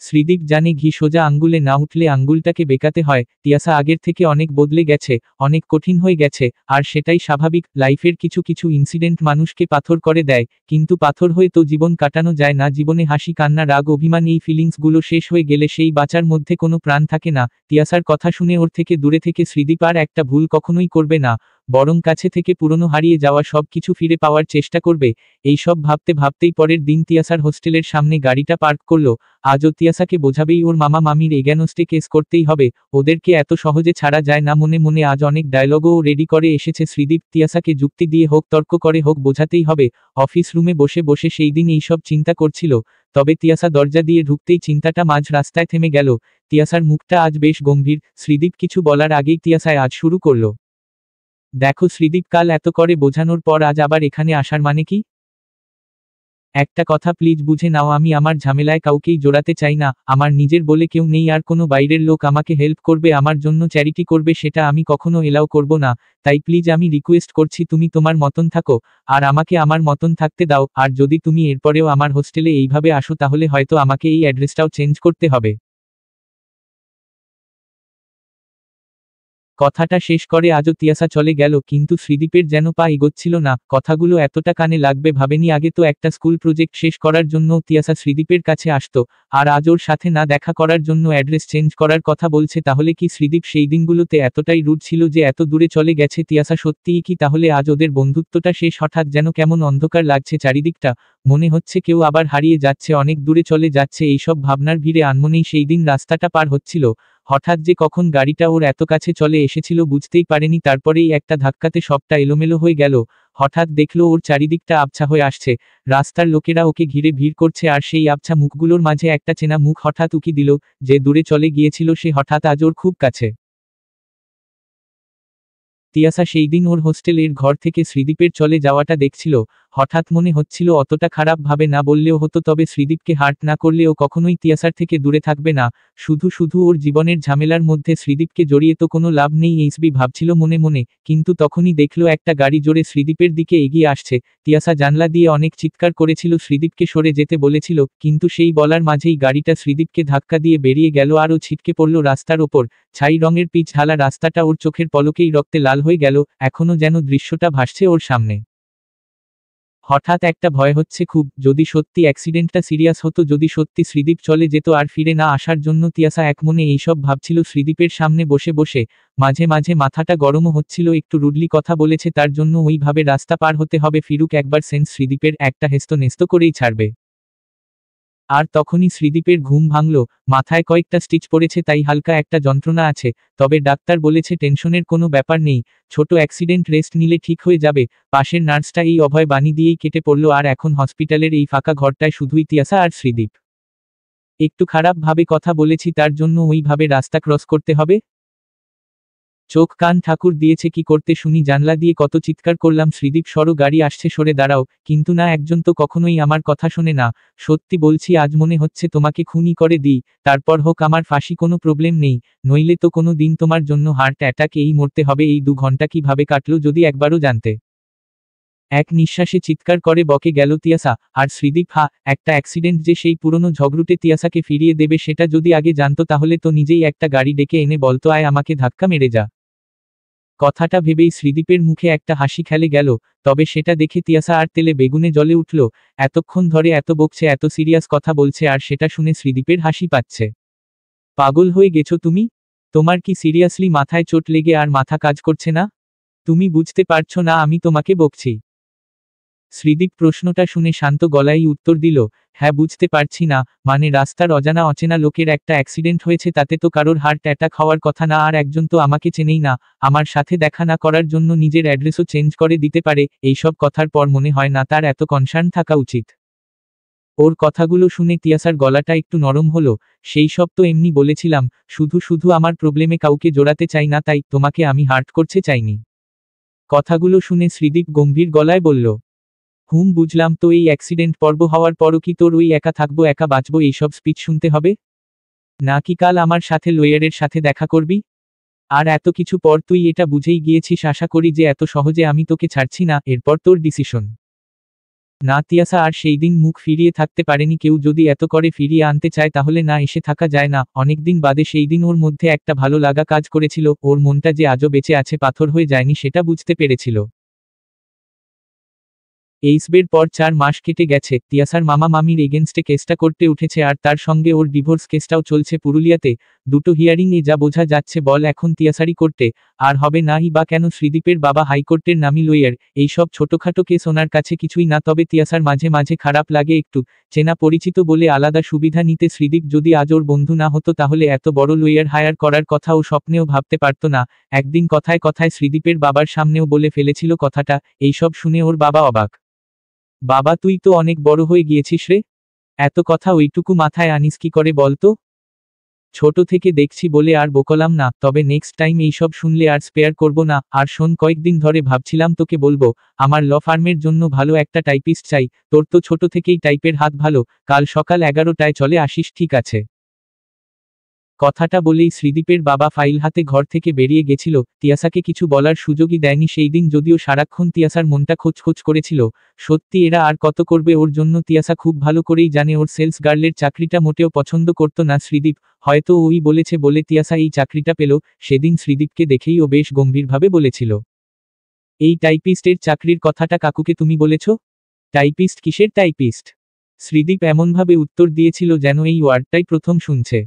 শ্রীদীপ জানে ঘি সোজা আঙ্গুলে না উঠলে আঙ্গুলটাকে বেঁকাতে হয়, তিয়াসা আগের থেকে অনেক বদলে গেছে, অনেক কঠিন হয়ে গেছে, আর সেটাই স্বাভাবিক, লাইফের কিছু কিছু ইনসিডেন্ট মানুষকে পাথর করে দেয়, কিন্তু পাথর হয়ে তো জীবন কাটানো যায় না, জীবনে হাসি, কান্না, রাগ, অভিমান, এই ফিলিংসগুলো শেষ হয়ে গেলে সেই বাঁচার মধ্যে কোনো প্রাণ থাকে না। তিয়াসার কথা শুনে ওর থেকে দূরে থেকে শ্রীদীপ আর একটা ভুল কখনোই করবে না, বরং কাছে থেকে পুরনো হারিয়ে যাওয়া সব কিছু ফিরে পাওয়ার চেষ্টা করবে। এইসব ভাবতে ভাবতেই পরের দিন তিয়াসার হোস্টেলের সামনে গাড়িটা পার্ক করলো। আজও তিয়াসাকে বোঝাবেই ওর মামা মামির এগেনস্টে কেস করতেই হবে, ওদেরকে এত সহজে ছাড়া যায় না। মনে মনে আজ অনেক ডায়লগও রেডি করে এসেছে শ্রীদীপ, তিয়াসাকে যুক্তি দিয়ে হোক, তর্ক করে হোক, বোঝাতেই হবে। অফিস রুমে বসে বসে সেই দিন এইসব চিন্তা করছিল, তবে তিয়াসা দরজা দিয়ে ঢুকতেই চিন্তাটা মাঝ রাস্তায় থেমে গেল। তিয়াসার মুখটা আজ বেশ গম্ভীর, শ্রীদীপ কিছু বলার আগেই তিয়াসায় আজ শুরু করলো, দেখো শ্রীদীপ, কাল এত করে বোঝানোর পর আজ আবার এখানে আসার মানে কি? একটা কথা প্লিজ বুঝে নাও, আমি আমার ঝামেলায় কাউকেই জড়াতে চাই না, আমার নিজের বলে কেউ নেই, আর কোনো বাইরের লোক আমাকে হেল্প করবে, আমার জন্য চ্যারিটি করবে, সেটা আমি কখনো এলাও করব না। তাই প্লিজ আমি রিকোয়েস্ট করছি, তুমি তোমার মতন থাকো, আর আমাকে আমার মতন থাকতে দাও, আর যদি তুমি এরপরেও আমার হোস্টেলে এইভাবে আসো তাহলে হয়তো আমাকে এই অ্যাড্রেসটাও চেঞ্জ করতে হবে। কথাটা শেষ করে আজও তিয়াসা চলে গেল, কিন্তু শ্রীদীপের যেন পা এগোচ্ছিল না, কথাগুলো এতটা কানে লাগবে ভাবেনি আগে, তো একটা স্কুল প্রজেক্ট শেষ করার জন্য তিয়াসা শ্রীদীপের কাছে আসতো, আর আজ ওর সাথে না দেখা করার জন্য অ্যাড্রেস চেঞ্জ করার কথা বলছে, তাহলে কি শ্রীদীপ সেই দিনগুলোতে এতটাই রুড ছিল যে এত দূরে চলে গেছে? তিয়াসা সত্যিই কি তাহলে আজ ওদের বন্ধুত্বটা শেষ? হঠাৎ যেন কেমন অন্ধকার লাগছে চারিদিকটা, মনে হচ্ছে কেউ আবার হারিয়ে যাচ্ছে, অনেক দূরে চলে যাচ্ছে, এইসব ভাবনার ভিড়ে আনমনেই সেই দিন রাস্তাটা পার হচ্ছিল, হঠাৎ যে কখন গাড়িটা ওর এত কাছে চলে এসেছিল বুঝতেই পারেনি, তারপরেই একটা ধাক্কাতে সবটা এলোমেলো হয়ে গেল। হঠাৎ দেখলো ওর চারিদিকটা আবছা হয়ে আসছে, রাস্তার লোকেরা ওকে ঘিরে ভিড় করছে, আর সেই আবছা মুখগুলোর মাঝে একটা চেনা মুখ হঠাৎ উকি দিল, যে দূরে চলে গিয়েছিল সে হঠাৎ আজ ওর খুব কাছে। তিয়াসা সেই দিন ওর হোস্টেলের ঘর থেকে শ্রীদীপের চলে যাওয়াটা দেখছিল। হঠাৎ মনে হচ্ছিল অতটা খারাপ ভাবে না বললেও হতো, তবে শ্রীদীপকে হার্ট না করলে ও কখনোই তিয়াসার থেকে দূরে থাকবে না। শুধু শুধু ওর জীবনের ঝামেলার মধ্যে শ্রীদীপকে জড়িয়ে তো কোনো লাভ নেই, এইসবি ভাবছিল মনে মনে। কিন্তু তখনই দেখলো একটা গাড়ি জোরে শ্রীদীপের দিকে এগিয়ে আসছে। তিয়াসা জানলা দিয়ে অনেক চিৎকার করেছিল, শ্রীদীপকে সরে যেতে বলেছিল, কিন্তু সেই বলার মাঝেই গাড়িটা শ্রীদীপকে ধাক্কা দিয়ে বেরিয়ে গেল আর ও ছিটকে পড়ল রাস্তার ওপর। ছাই রঙের পিচ ঢালা রাস্তাটা ওর চোখের পলকেই রক্তে লাল হয়ে গেল। এখনো যেন দৃশ্যটা ভাসছে ওর সামনে। হঠাৎ একটা ভয় হচ্ছে খুব, যদি সত্যি অ্যাক্সিডেন্টটা সিরিয়াস হতো, যদি সত্যি শ্রীদীপ চলে যেত আর ফিরে না আসার জন্য। তিয়াসা একমনে এইসব ভাবছিল শ্রীদীপের সামনে বসে বসে। মাঝে মাঝে মাথাটা গরমও হচ্ছিল, একটু রুডলি কথা বলেছে তার জন্য ওইভাবে রাস্তা পার হতে হবে। ফিরুক একবার সেন্স, শ্রীদীপের একটা হেস্তনেস্ত করেই ছাড়বে। আর তখনই শ্রীদীপের ঘুম ভাঙল। মাথায় কয়েকটা স্টিচ পড়েছে, তাই হালকা একটা যন্ত্রণা আছে, তবে ডাক্তার বলেছে টেনশনের কোনো ব্যাপার নেই, ছোট অ্যাক্সিডেন্ট, রেস্ট নিলে ঠিক হয়ে যাবে। পাশের নার্সটা এই অভয় বাণী দিয়েই কেটে পড়ল। আর এখন হসপিটালের এই ফাঁকা ঘরটায় শুধুই তিয়াসা আর শ্রীদীপ। একটু খারাপ ভাবে কথা বলেছি তার জন্য ওইভাবে রাস্তা ক্রস করতে হবে? চোখ কান ঠাকুর দিয়েছে কি করতে শুনি? জানলা দিয়ে কত চিৎকার করলাম, শ্রীদীপ সরো, গাড়ি আসছে, সরে দাঁড়াও, কিন্তু না, একজন তো কখনোই আমার কথা শোনে না। সত্যি বলছি, আজ মনে হচ্ছে তোমাকে খুনই করে দিই, তারপর হোক আমার ফাঁসি, কোনো প্রবলেম নেই, নইলে তো কোনো দিন তোমার জন্য হার্ট অ্যাটাক, এই মরতে হবে। এই 2 ঘন্টা কিভাবে কাটলো যদি একবারও জানতে। এক নিঃশ্বাসে চিৎকার করে বকে গেল তিয়াসা। আর শ্রীদীপ, একটা অ্যাক্সিডেন্ট যে সেই পুরনো ঝগড়ুটে তিয়াসাকে ফিরিয়ে দেবে, সেটা যদি আগে জানতো তাহলে তো নিজেই একটা গাড়ি ডেকে এনে বলতো, আয় আমাকে ধাক্কা মেরে যা। কথাটা ভেবেই শ্রীদীপের মুখে একটা হাসি খেলে গেল, তবে সেটা দেখে তিয়াসা আর তেলে বেগুনে জ্বলে উঠল। এতক্ষণ ধরে এত বকছে, এত সিরিয়াস কথা বলছে, আর সেটা শুনে শ্রীদীপের হাসি পাচ্ছে। পাগল হয়ে গেছো তুমি? তোমার কি সিরিয়াসলি মাথায় চোট লেগে আর মাথা কাজ করছে না? তুমি বুঝতে পারছো না আমি তোমাকে বকছি? শ্রীদীপ প্রশ্নটা শুনে শান্ত গলায় উত্তর দিল, হ্যাঁ বুঝতে পারছি না, মানে রাস্তার অজানা অচেনা লোকের একটা অ্যাক্সিডেন্ট হয়েছে, তাতে তো কারোর হার্ট অ্যাটাক হওয়ার কথা না, আর একজন তো আমাকে চেনেই না, আমার সাথে দেখা না করার জন্য নিজের অ্যাড্রেসও চেঞ্জ করে দিতে পারে। এইসব কথার পর মনে হয় না তার এত কনসার্ন থাকা উচিত। ওর কথাগুলো শুনে তিয়াসার গলাটা একটু নরম হলো। সেই সব তো এমনি বলেছিলাম, শুধু শুধু আমার প্রবলেমে কাউকে জড়াতে চাই না, তাই তোমাকে আমি হার্ট করতে চাইনি। কথাগুলো শুনে শ্রীদীপ গম্ভীর গলায় বলল, বুঝলাম, তো এই অ্যাক্সিডেন্ট পর্ব হওয়ার পরও কি তোর ওই একা থাকবো একা বাঁচবো এইসব স্পিচ শুনতে হবে? নাকি কাল আমার সাথে লয়ারের সাথে দেখা করবি? আর এত কিছু পর তুই এটা বুঝেই গিয়েছিস, আশা করি যে এত সহজে আমি তোকে ছাড়ছি না, এরপর তোর ডিসিশন। না, তিয়াসা আর সেই দিন মুখ ফিরিয়ে থাকতে পারেনি। কেউ যদি এত করে ফিরিয়ে আনতে চায় তাহলে না এসে থাকা যায় না। অনেকদিন বাদে সেই দিন ওর মধ্যে একটা ভালো লাগা কাজ করেছিল, ওর মনটা যে আজও বেঁচে আছে, পাথর হয়ে যায়নি, সেটা বুঝতে পেরেছিল। এইসবের পর 4 মাস কেটে গেছে। তিয়াসার মামা মামির এগেনস্টে কেসটা করতে উঠেছে, আর তার সঙ্গে ওর ডিভোর্স কেসটাও চলছে পুরুলিয়াতে। দুটো হিয়ারিং এ যা বোঝা যাচ্ছে বল এখন তিয়াসারই করতে। আর হবে নাই বা কেন? শ্রীদীপের বাবা হাইকোর্টের নামি লয়ার, এইসব ছোটখাটো কেস ওনার কাছে কিছুই না। তবে তিয়াসার মাঝে মাঝে খারাপ লাগে একটু, চেনা পরিচিত বলে আলাদা সুবিধা নিতে। শ্রীদীপ যদি আজ ওর বন্ধু না হতো তাহলে এত বড় লয়ার হায়ার করার কথা ও স্বপ্নেও ভাবতে পারতো না। একদিন কথায় কথায় শ্রীদীপের বাবার সামনেও বলে ফেলেছিল কথাটা। এইসব শুনে ওর বাবা অবাক। বাবা, তুই তো অনেক বড় হয়ে গিয়েছিস রে, এত কথা ওইটুকু মাথায় আনিস কি করে বলতো? ছোট থেকে দেখছি বলে আর বকলাম না, তবে নেক্সট টাইম এইসব শুনলে আর স্পেয়ার করব না। আর শোন, কয়েকদিন ধরে ভাবছিলাম তোকে বলবো, আমার ল ফার্মের জন্য ভালো একটা টাইপিস্ট চাই। তোর তো ছোট থেকেই টাইপের হাত ভালো, কাল সকাল 11টায় চলে আসিস, ঠিক আছে? কথাটা বলেই শ্রীদীপের বাবা ফাইল হাতে ঘর থেকে বেরিয়ে গেছিল। তিয়াসাকে কিছু বলার সুযোগই দেয়নি সেই দিন, যদিও সারাক্ষণ তিয়াসার মনটা খোঁজ করেছিল। সত্যি এরা আর কত করবে ওর জন্য? তিয়াসা খুব ভালো করেই জানে ওর সেলস গার্লের চাকরিটা মোটেও পছন্দ করতো না শ্রীদীপ। হয়তো ওই বলেছে বলে তিয়াসা এই চাকরিটা পেল। সেদিন শ্রীদীপকে দেখেই ও বেশ গম্ভীরভাবে বলেছিল, এই টাইপিস্টের চাকরির কথাটা কাকুকে তুমি বলেছ? টাইপিস্ট? কিসের টাইপিস্ট? শ্রীদীপ এমনভাবে উত্তর দিয়েছিল যেন এই ওয়ার্ডটাই প্রথম শুনছে।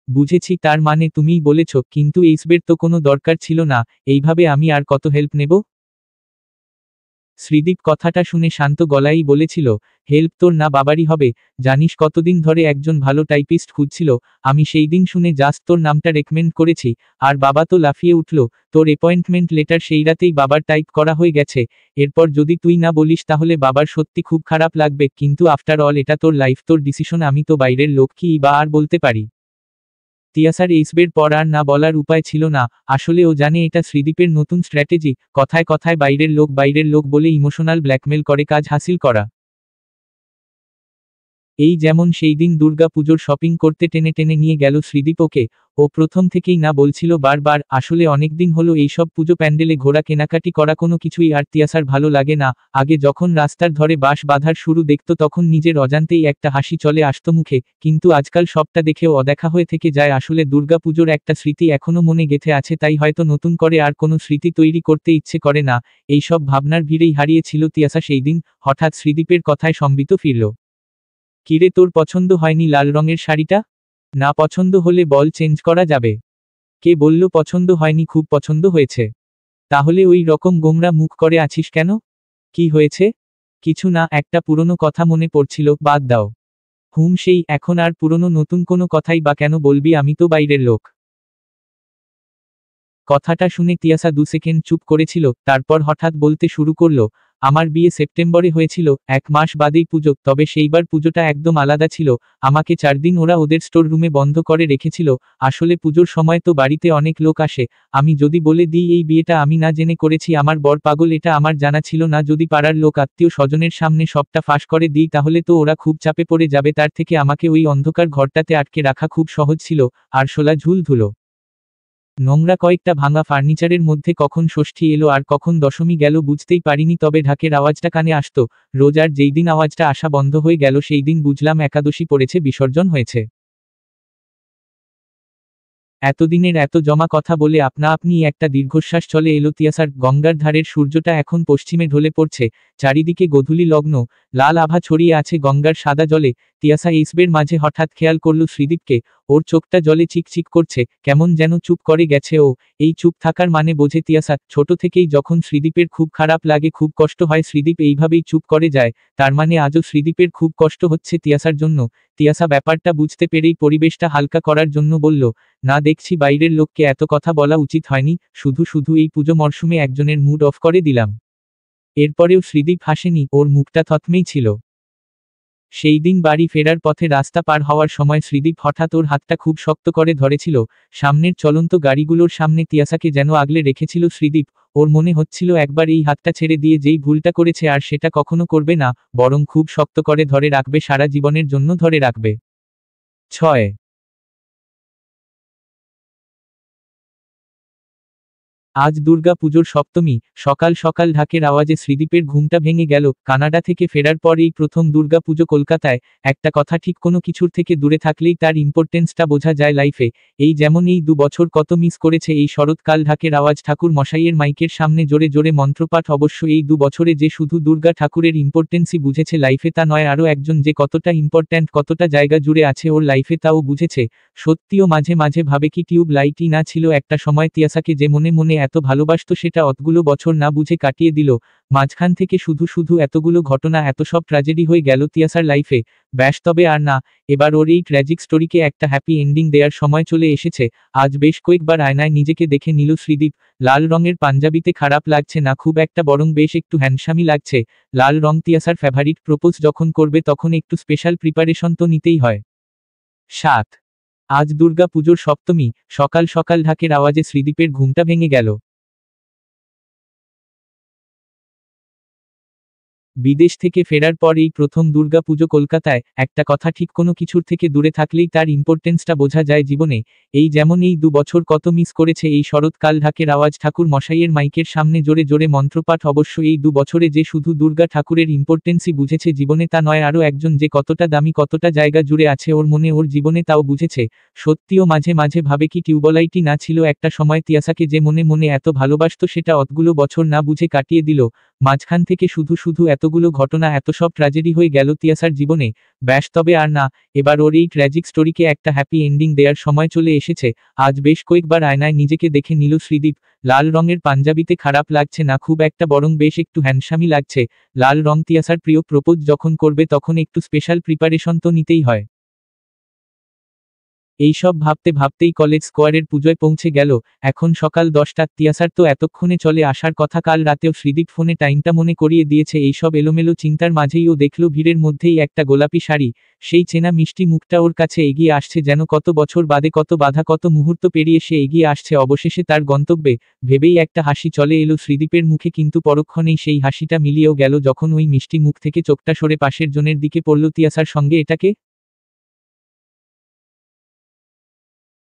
বুঝেছি, তার মানে তুমিই বলেছ, কিন্তু এইসবের তো কোনো দরকার ছিল না, এইভাবে আমি আর কত হেল্প নেব? শ্রীদীপ কথাটা শুনে শান্ত গলায়ই বলেছিল, হেল্প তোর না বাবারই হবে। জানিস কতদিন ধরে একজন ভালো টাইপিস্ট খুঁজছিল, আমি সেই দিন শুনে জাস্ট তোর নামটা রেকমেন্ড করেছি, আর বাবা তো লাফিয়ে উঠল। তোর অ্যাপয়েন্টমেন্ট লেটার সেই রাতেই বাবার টাইপ করা হয়ে গেছে। এরপর যদি তুই না বলিস তাহলে বাবার সত্যি খুব খারাপ লাগবে, কিন্তু আফটার অল এটা তোর লাইফ, তোর ডিসিশন, আমি তো বাইরের লোক, কি বা আর বলতে পারি? তিয়াসার এইসবের পর আর না বলার উপায় ছিল না। আসলে ও জানে এটা শ্রীদীপের নতুন স্ট্র্যাটেজি, কথায় কথায় বাইরের লোক বলে ইমোশনাল ব্ল্যাকমেল করে কাজ হাসিল করা। এই যেমন সেই দিন দুর্গা পুজোর শপিং করতে টেনে টেনে নিয়ে গেল শ্রীদীপ ওকে। ও প্রথম থেকেই না বলছিল বারবার, আসলে অনেকদিন হলো এইসব পুজো প্যান্ডেলে ঘোরা কেনাকাটি করা কোনো কিছুই আর তিয়াসার ভালো লাগে না। আগে যখন রাস্তার ধরে বাঁশ বাঁধার শুরু দেখতো তখন নিজের অজান্তেই একটা হাসি চলে আসতো মুখে, কিন্তু আজকাল সবটা দেখেও অদেখা হয়ে থেকে যায়। আসলে দুর্গা পুজোর একটা স্মৃতি এখনো মনে গেঁথে আছে, তাই হয়তো নতুন করে আর কোনো স্মৃতি তৈরি করতে ইচ্ছে করে না। এইসব ভাবনার ভিড়েই হারিয়েছিল তিয়াসা সেই দিন। হঠাৎ শ্রীদীপের কথায় সম্বিত ফিরল। কিরে, তোর পছন্দ হয়নি লাল রঙের শাড়িটা? না পছন্দ হলে বল, চেঞ্জ করা যাবে। কে বলল পছন্দ হয়নি? খুব পছন্দ হয়েছে। তাহলে ওই রকম গোমরা মুখ করে আছিস কেন? কি হয়েছে? কিছু না, একটা পুরনো কথা মনে পড়ছিল, বাদ দাও। সেই এখন আর পুরনো নতুন কোনো কথাই বা কেন বলবি, আমি তো বাইরের লোক। কথাটা শুনে তিয়াসা 2 সেকেন্ড চুপ করেছিল, তারপর হঠাৎ বলতে শুরু করল, আমার বিয়ে সেপ্টেম্বরে হয়েছিল, 1 মাস বাদেই পুজো, তবে সেইবার পুজোটা একদম আলাদা ছিল। আমাকে 4 দিন ওরা ওদের স্টোর রুমে বন্ধ করে রেখেছিল। আসলে পুজোর সময় তো বাড়িতে অনেক লোক আসে। আমি যদি বলে দিই এই বিয়েটা আমি না জেনে করেছি, আমার বর পাগল, এটা আমার জানা ছিল না। যদি পাড়ার লোক আত্মীয় স্বজনের সামনে সবটা ফাঁস করে দিই তাহলে তো ওরা খুব চাপে পড়ে যাবে। তার থেকে আমাকে ওই অন্ধকার ঘরটাতে আটকে রাখা খুব সহজ ছিল। আর শোলা ঝুল ধুলো নোংরা কয়েকটা ভাঙা ফার্নিচারের মধ্যে কখন ষষ্ঠী এলো আর কখন দশমী গেল বুঝতেই পারিনি, তবে ঢাকের আওয়াজটা কানে আসতো রোজ। আর যেই দিন আওয়াজটা আসা বন্ধ হয়ে গেল সেই দিন বুঝলাম একাদশী পড়েছে, বিসর্জন হয়েছে। এতদিনের এত জমা কথা বলে আপনা আপনিই একটা দীর্ঘশ্বাস চলে এলো তিয়াসার। গঙ্গার ধারের সূর্যটা এখন পশ্চিমে ঢলে পড়ছে, চারিদিকে গোধূলি লগ্ন, লাল আভা ছড়িয়ে আছে গঙ্গার সাদা জলে। তিয়াসা এইসবের মাঝে হঠাৎ খেয়াল করল শ্রীদীপকে। ওর চোখটা জলে চিকচিক করছে, কেমন যেন চুপ করে গেছে ও। এই চুপ থাকার মানে বোঝে তিয়াসা। ছোট থেকেই যখন শ্রীদীপের খুব খারাপ লাগে, খুব কষ্ট হয়, শ্রীদীপ এইভাবেই চুপ করে যায়। তার মানে আজও শ্রীদীপের খুব কষ্ট হচ্ছে তিয়াসার জন্য। তিয়াসা ব্যাপারটা বুঝতে পেরেই পরিবেশটা হালকা করার জন্য বলল, না, দেখছি বাইরের লোককে এত কথা বলা উচিত হয়নি, শুধু শুধু এই পুজো মরশুমে একজনের মুড অফ করে দিলাম। এরপরেও শ্রীদীপ হাসেনি, ওর মুখটা থতমেই ছিল। সেই দিন বাড়ি ফেরার পথে রাস্তা পার হওয়ার সময় শ্রীদীপ হঠাৎ ওর হাতটা খুব শক্ত করে ধরেছিল। সামনের চলন্ত গাড়িগুলোর সামনে তিয়াসাকে যেন আগলে রেখেছিল শ্রীদীপ। ওর মনে হচ্ছিল একবার এই হাতটা ছেড়ে দিয়ে যেই ভুলটা করেছে আর সেটা কখনো করবে না, বরং খুব শক্ত করে ধরে রাখবে, সারা জীবনের জন্য ধরে রাখবে। 6 আজ দুর্গা পুজোর সপ্তমী। সকাল সকাল ঢাকের আওয়াজে শ্রীদীপের ঘুমটা ভেঙে গেল। কানাডা থেকে ফেরার পর এই প্রথম দুর্গা পুজো কলকাতায়। একটা কথা ঠিক, কোনো কিছুর থেকে দূরে থাকলেই তার ইম্পর্টেন্সটা বোঝা যায় লাইফে। এই যেমন এই 2 বছর কত মিস করেছে এই শরৎকাল ঢাকের আওয়াজ, ঠাকুর মশাইয়ের মাইকের সামনে জোরে জোরে মন্ত্রপাঠ। অবশ্য এই 2 বছরে যে শুধু দুর্গা ঠাকুরের ইম্পর্টেন্সই বুঝেছে লাইফে তা নয়, আরও একজন যে কতটা ইম্পর্ট্যান্ট, কতটা জায়গা জুড়ে আছে ওর লাইফে তাও বুঝেছে। সত্যিও মাঝে মাঝে ভাবে কি টিউব লাইটই না ছিল একটা সময় তিয়াসাকে যে মনে মনে এত ভালোবাসতো, সেটা অতগুলো বছর না বুঝে কাটিয়ে দিল। মাঝখান থেকে শুধু শুধু এতগুলো ঘটনা, এত সব ট্র্যাজেডি হয়ে গেল তিয়াসার লাইফে। ব্যাস, তবে আর না, এবার ওর এই ট্র্যাজিক স্টোরিকে একটা হ্যাপি এন্ডিং দেওয়ার সময় চলে এসেছে। আজ বেশ কয়েকবার আয়নায় নিজেকে দেখে নিল শ্রীদীপ। লাল রঙের পাঞ্জাবিতে খারাপ লাগছে না খুব একটা, বরং বেশ একটু হ্যান্ডসামি লাগছে। লাল রং তিয়াসার ফেভারিট, প্রপোজ যখন করবে তখন একটু স্পেশাল প্রিপারেশন তো নিতেই হয়। 7 আজ দুর্গা পুজোর সপ্তমী। সকাল সকাল ঢাকের আওয়াজে শ্রীদীপের ঘুমটা ভেঙে গেল। বিদেশ থেকে ফেরার পর এই প্রথম দুর্গা পুজো কলকাতায়। একটা কথা ঠিক, কোনো কিছুর থেকে দূরে থাকলেই তার ইম্পর্টেন্সটা বোঝা যায় জীবনে। এই যেমন এই 2 বছর কত মিস করেছে এই শরৎকাল ঢাকের আওয়াজ, ঠাকুর মশাইয়ের মাইকের সামনে জোরে জোরে মন্ত্রপাঠ। অবশ্য এই 2 বছরে যে শুধু দুর্গা ঠাকুরের ইম্পর্টেন্সই বুঝেছে জীবনে তা নয়, আরও একজন যে কতটা দামি, কতটা জায়গা জুড়ে আছে ওর মনে, ওর জীবনে, তাও বুঝেছে। সত্যিও মাঝে মাঝে ভাবে কি টিউবলাইটই না ছিল একটা সময় তিয়াসাকে যে মনে মনে এত ভালোবাসতো, সেটা অতগুলো বছর না বুঝে কাটিয়ে দিল। মাঝখান থেকে শুধু শুধু এতগুলো ঘটনা, এত সব ট্র্যাজেডি হয়ে গেল তিয়াসার জীবনে। ব্যাস, তবে আর না, এবার ওর এই ট্র্যাজিক স্টোরিকে একটা হ্যাপি এন্ডিং দেওয়ার সময় চলে এসেছে। আজ বেশ কয়েকবার আয়নায় নিজেকে দেখে নিল শ্রীদীপ। লাল রঙের পাঞ্জাবিতে খারাপ লাগছে না খুব একটা, বরং বেশ একটু হ্যান্ডসামি লাগছে। লাল রং তিয়াসার প্রিয়, প্রপোজ যখন করবে তখন একটু স্পেশাল প্রিপারেশন তো নিতেই হয়। এইসব ভাবতে ভাবতেই কলেজ স্কোয়ারের পুজোয় পৌঁছে গেল। এখন সকাল 10টা। তিয়াসার তো এতক্ষণে চলে আসার কথা, কাল রাতেও শ্রীদীপ ফোনে টাইমটা মনে করিয়ে দিয়েছে। এইসব এলোমেলো চিন্তার মাঝেই ও দেখল ভিড়ের মধ্যেই একটা গোলাপি শাড়ি, সেই চেনা মিষ্টি মুখটা ওর কাছে এগিয়ে আসছে, যেন কত বছর বাদে, কত বাধা, কত মুহূর্ত পেরিয়ে সে এগিয়ে আসছে অবশেষে তার গন্তব্যে। ভেবেই একটা হাসি চলে এলো শ্রীদীপের মুখে, কিন্তু পরক্ষণেই সেই হাসিটা মিলিয়েও গেল যখন ওই মিষ্টি মুখ থেকে চোখটা সরে পাশের জনের দিকে পড়ল। তিয়াসার সঙ্গে এটাকে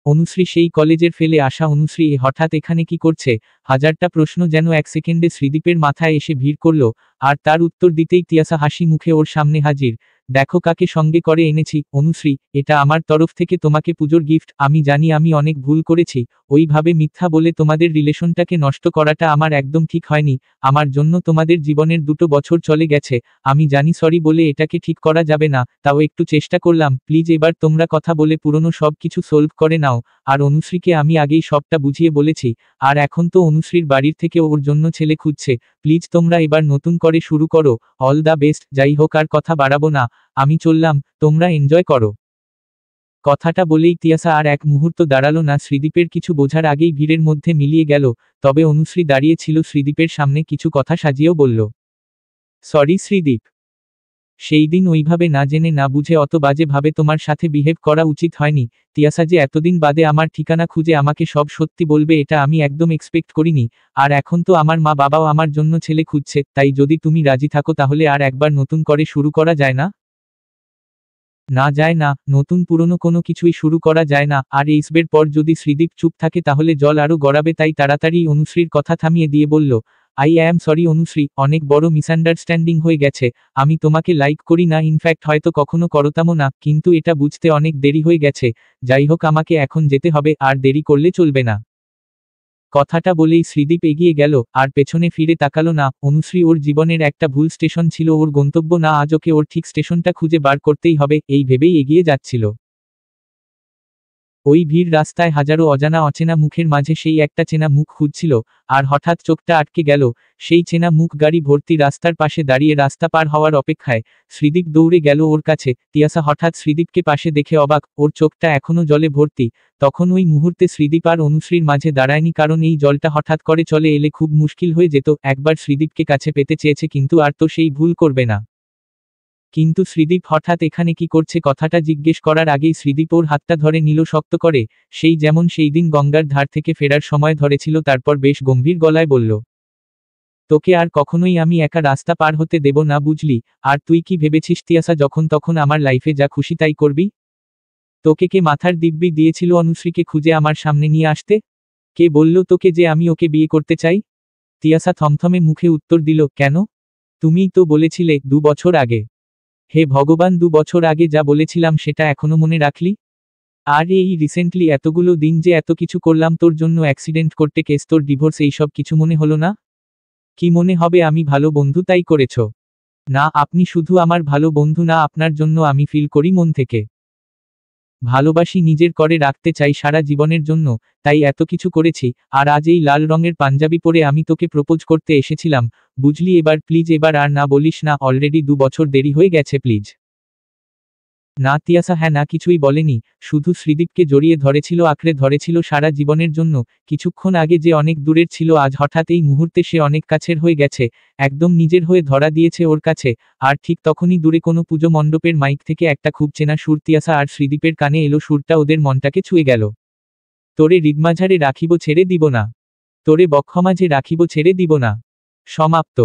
অনুশ্রী, সেই কলেজের ফেলে আসা অনুশ্রী, হঠাৎ এখানে কি করছে? হাজারটা প্রশ্ন যেন এক সেকেন্ডে শ্রীদীপের মাথায় এসে ভিড় করল, আর তার উত্তর দিতেই তিয়াসা হাসি মুখে ওর সামনে হাজির। দেখো কাকে সঙ্গে করে এনেছি অনুশ্রী, এটা আমার তরফ থেকে তোমাকে পুজোর গিফট। আমি জানি আমি অনেক ভুল করেছি, ওইভাবে মিথ্যা বলে তোমাদের রিলেশনটাকে নষ্ট করাটা আমার একদম ঠিক হয়নি। আমার জন্য তোমাদের জীবনের 2 বছর চলে গেছে, আমি জানি সরি বলে এটাকে ঠিক করা যাবে না, তাও একটু চেষ্টা করলাম। প্লিজ এবার তোমরা কথা বলে পুরনো সব কিছু সলভ করে নাও। আর অনুশ্রীকে আমি আগেই সবটা বুঝিয়ে বলেছি, আর এখন তো অনুশ্রীর বাড়ির থেকে ওর জন্য ছেলে খুঁজছে। প্লিজ তোমরা এবার নতুন করে শুরু করো। All the best. যাই হোক, আর কথা বাড়াবো না, আমি চললাম, তোমরা এনজয় করো। কথাটা বলেই তিয়াসা আর এক মুহূর্ত দাঁড়ালো না, শ্রীদীপের কিছু বোঝার আগেই ভিড়ের মধ্যে মিলিয়ে গেল। তবে অনুশ্রী দাঁড়িয়ে ছিল শ্রীদীপের সামনে, কিছু কথা সাজিয়েও বলল, সরি শ্রীদীপ, সেই দিন ওইভাবে না জেনে না বুঝে অত বাজে ভাবে তোমার সাথে বিহেভ করা উচিত হয়নি। তিয়াসা যে এতদিন বাদে আমার ঠিকানা খুঁজে আমাকে সব সত্যি বলবে, এটা আমি একদম এক্সপেক্ট করিনি। আর এখন তো আমার মা বাবাও আমার জন্য ছেলে খুঁজছে, তাই যদি তুমি রাজি থাকো তাহলে আর একবার নতুন করে শুরু করা যায় না? না, যায় না, নতুন পুরনো কোনো কিছুই শুরু করা যায় না। আর এইসবের পর যদি শ্রীদীপ চুপ থাকে তাহলে জল আরও গড়াবে, তাই তাড়াতাড়ি অনুশ্রীর কথা থামিয়ে দিয়ে বলল, আই অ্যাম সরি অনুশ্রী, অনেক বড় মিসআন্ডারস্ট্যান্ডিং হয়ে গেছে। আমি তোমাকে লাইক করি না, ইনফ্যাক্ট হয়তো কখনো করতামও না, কিন্তু এটা বুঝতে অনেক দেরি হয়ে গেছে। যাই হোক, আমাকে এখন যেতে হবে, আর দেরি করলে চলবে না। কথাটা বলেই শ্রীদীপ এগিয়ে গেল, আর পেছনে ফিরে তাকালো না। অনুশ্রী ওর জীবনের একটা ভুল স্টেশন ছিল, ওর গন্তব্য না, আজ ওকে ওর ঠিক স্টেশনটা খুঁজে বার করতেই হবে, এই ভেবেই এগিয়ে যাচ্ছিল। ওই ভিড় রাস্তায় হাজারো অজানা অচেনা মুখের মাঝে সেই একটা চেনা মুখ খুঁজছিল, আর হঠাৎ চোখটা আটকে গেল। সেই চেনা মুখ গাড়ি ভর্তি রাস্তার পাশে দাঁড়িয়ে রাস্তা পার হওয়ার অপেক্ষায়। শ্রীদীপ দৌড়ে গেল ওর কাছে। তিয়াসা হঠাৎ শ্রীদীপকে পাশে দেখে অবাক, ওর চোখটা এখনো জলে ভর্তি। তখন ওই মুহূর্তে শ্রীদীপ আর অনুশ্রীর মাঝে দাঁড়ায়নি, কারণ এই জলটা হঠাৎ করে চলে এলে খুব মুশকিল হয়ে যেত। একবার শ্রীদীপকে কাছে পেতে চেয়েছে, কিন্তু আর তো সেই ভুল করবে না। কিন্তু শ্রীদীপ হঠাৎ এখানে কি করছে কথাটা জিজ্ঞেস করার আগেই শ্রীদীপ ওর হাতটা ধরে নিল শক্ত করে, সেই যেমন সেই দিন গঙ্গার ধার থেকে ফেরার সময় ধরেছিল। তারপর বেশ গম্ভীর গলায় বলল, তোকে আর কখনোই আমি একা রাস্তা পার হতে দেব না, বুঝলি? আর তুই কি ভেবেছিস তিয়াসা, যখন তখন আমার লাইফে যা খুশি তাই করবি? তোকে কে মাথার দিব্যি দিয়েছিল অনুশ্রীকে খুঁজে আমার সামনে নিয়ে আসতে? কে বলল তোকে যে আমি ওকে বিয়ে করতে চাই? তিয়াসা থমথমে মুখে উত্তর দিল, কেন? তুমিই তো বলেছিলে 2 বছর আগে। হে ভগবান, 2 বছর আগে যা বলেছিলাম সেটা এখনো মনে রাখলি? আর এই রিসেন্টলি এতগুলো দিন যে এত কিছু করলাম তোর জন্য, অ্যাক্সিডেন্ট করতে, কেস, তোর ডিভোর্স, এইসব কিছু মনে হলো না? কি মনে হবে, আমি ভালো বন্ধু তাই করেছ? না, আপনি শুধু আমার ভালো বন্ধু না, আপনার জন্য আমি ফিল করি মন থেকে ভালোবাসি, নিজের করে রাখতে চাই সারা জীবনের জন্য, তাই এত কিছু করেছি। আর আজ এই লাল রঙের পাঞ্জাবি পরে আমি তোকে প্রপোজ করতে এসেছিলাম, বুঝলি? এবার প্লিজ, এবার আর না বলিস না, অলরেডি 2 বছর দেরি হয়ে গেছে, প্লিজ। না তিয়াসা হ্যাঁ না কিছুই বলেনি, শুধু শ্রীদীপকে জড়িয়ে ধরেছিল, আঁকড়ে ধরেছিল সারা জীবনের জন্য। কিছুক্ষণ আগে যে অনেক দূরের ছিল, আজ হঠাৎ এই মুহূর্তে সে অনেক কাছের হয়ে গেছে, একদম নিজের হয়ে ধরা দিয়েছে ওর কাছে। আর ঠিক তখনই দূরে কোনো পুজো মণ্ডপের মাইক থেকে একটা খুব চেনা সুর তিয়াসা আর শ্রীদীপের কানে এলো, সুরটা ওদের মনটাকে ছুঁয়ে গেল। তোরে হৃদমাঝারে রাখিব, ছেড়ে দিব না। তোরে বক্ষমাঝে রাখিব, ছেড়ে দিব না। সমাপ্ত।